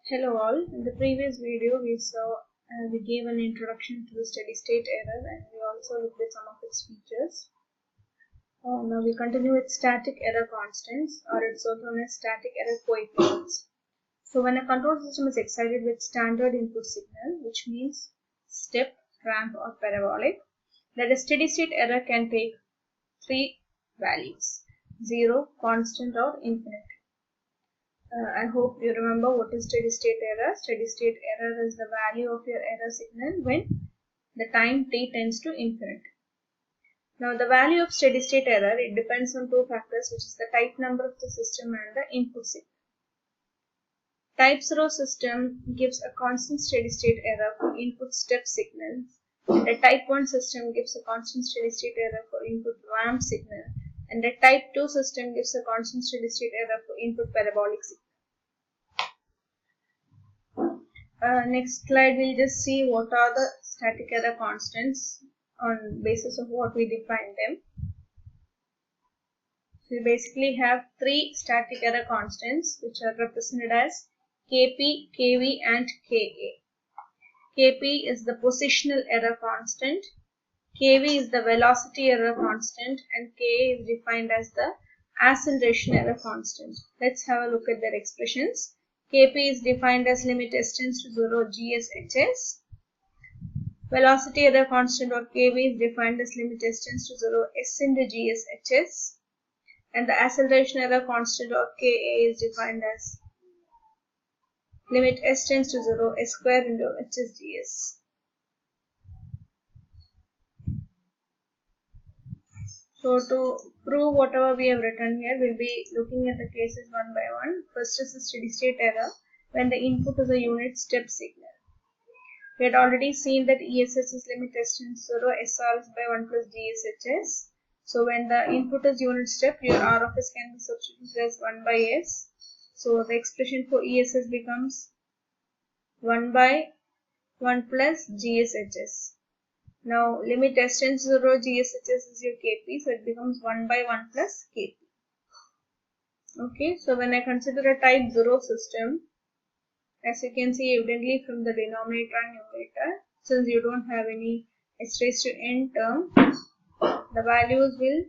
Hello all. In the previous video we gave an introduction to the steady state error and we also looked at some of its features. Now we continue with static error constants, or it's also known as static error coefficients. So when a control system is excited with standard input signal, which means step, ramp or parabolic, then a steady state error can take three values: 0, constant or infinite. I hope you remember what is steady state error. Steady state error is the value of your error signal when the time t tends to infinity. Now the value of steady state error, it depends on two factors, which is the type number of the system and the input signal. Type 0 system gives a constant steady state error for input step signals, and a type 1 system gives a constant steady state error for input ramp signal, and a type 2 system gives a constant steady state error for input parabolic signal. Next slide, we'll just see what are the static error constants on basis of what we define them. So we basically have three static error constants which are represented as Kp, Kv and Ka. Kp is the positional error constant, Kv is the velocity error constant, and Ka is defined as the acceleration error constant. Let's have a look at their expressions. Kp is defined as limit s tends to 0 gs hs. Velocity error constant or Kv is defined as limit s tends to 0 s into gs hs. And the acceleration error constant or Ka is defined as limit s tends to 0 s square into hs gs. So to prove whatever we have written here, we'll be looking at the cases one by one. First is the steady state error when the input is a unit step signal. We had already seen that ESS is limit s tends to 0, SR is by 1 plus GSHS. So when the input is unit step, your R of S can be substituted as 1 by S. So the expression for ESS becomes 1 by 1 plus GSHS. Now limit s tends to 0 GSHS is your Kp, so it becomes 1 by 1 plus Kp. Okay, so when I consider a type 0 system, as you can see evidently from the denominator and numerator, since you don't have any s raised to n term, the values will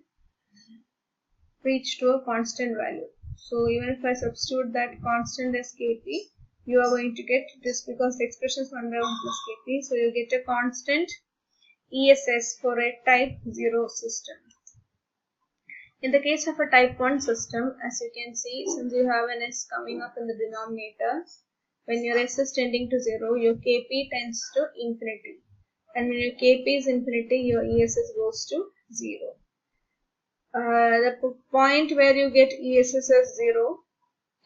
reach to a constant value. So even if I substitute that constant as Kp, you are going to get, just because the expression is 1 by 1 plus Kp, so you get a constant ESS for a type 0 system. In the case of a type 1 system, as you can see, since you have an S coming up in the denominator, when your S is tending to 0, your Kp tends to infinity. And when your Kp is infinity, your ESS goes to 0. The point where you get ESS as 0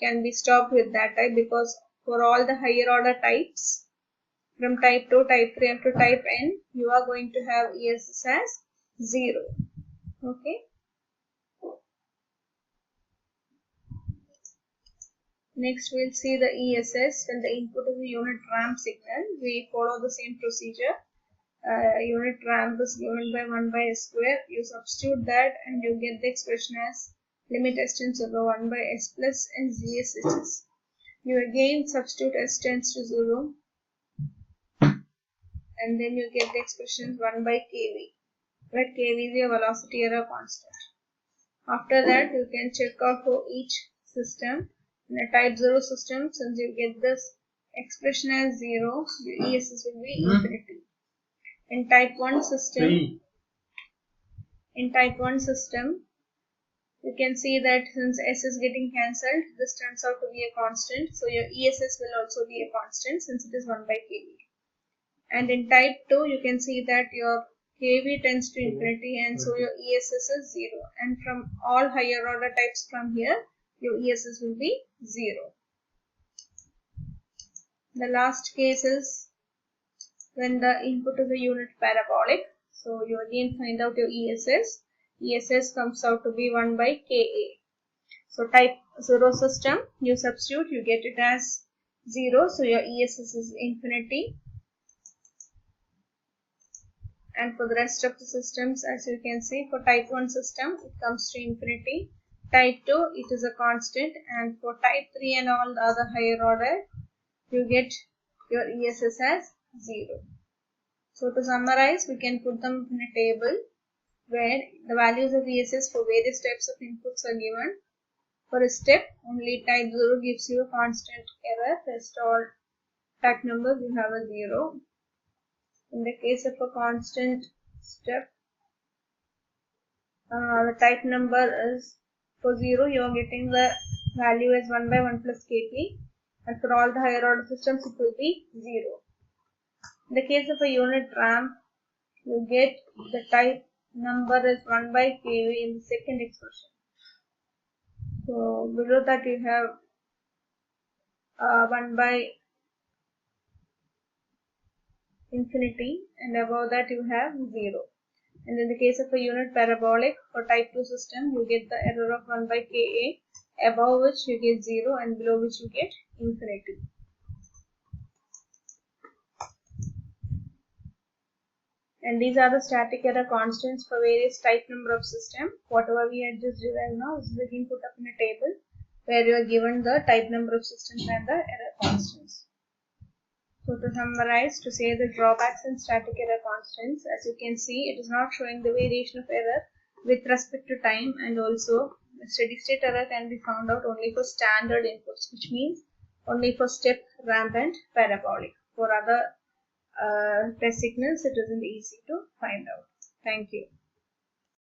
can be stopped with that type, because for all the higher order types, from type 2, type 3 up to type n, you are going to have ESS as 0. Okay. Next we'll see the ESS when the input is a unit ramp signal. We follow the same procedure. Unit ramp is given by 1 by s square. You substitute that and you get the expression as limit s tends to 0 1 by s plus s GSHS. You again substitute s tends to 0. And then you get the expression 1 by Kv, where Kv is your velocity error constant. After that, you can check out for each system. In a type 0 system, since you get this expression as 0, your ESS will be infinity. In type 1 system, you can see that since S is getting cancelled, this turns out to be a constant. So your ESS will also be a constant since it is 1 by Kv. And in type 2, you can see that your Kv tends to infinity and so your ESS is 0. And from all higher order types from here, your ESS will be 0. The last case is when the input is a unit parabolic. So you again find out your ESS. ESS comes out to be 1 by Ka. So type 0 system, you substitute, you get it as 0. So your ESS is infinity. And for the rest of the systems, as you can see, for type 1 system, it comes to infinity. Type 2, it is a constant. And for type 3 and all the other higher order, you get your ESS as 0. So to summarize, we can put them in a table where the values of ESS for various types of inputs are given. For a step, only type 0 gives you a constant error. Rest all type numbers you have a 0. In the case of a constant step, the type number is for 0, you are getting the value as 1 by 1 plus kp, and for all the higher order systems it will be 0. In the case of a unit ramp, you get the type number as 1 by kV in the second expression. So below that you have 1 by infinity, and above that you have 0. And in the case of a unit parabolic for type 2 system, you get the error of 1 by Ka, above which you get 0 and below which you get infinity. And these are the static error constants for various type number of system. Whatever we had just derived now is being put up in a table where you are given the type number of systems and the error constants. So to summarize, to say the drawbacks in static error constants, as you can see, it is not showing the variation of error with respect to time, and also the steady state error can be found out only for standard inputs, which means only for step, ramp and parabolic. For other test signals, it isn't easy to find out. Thank you.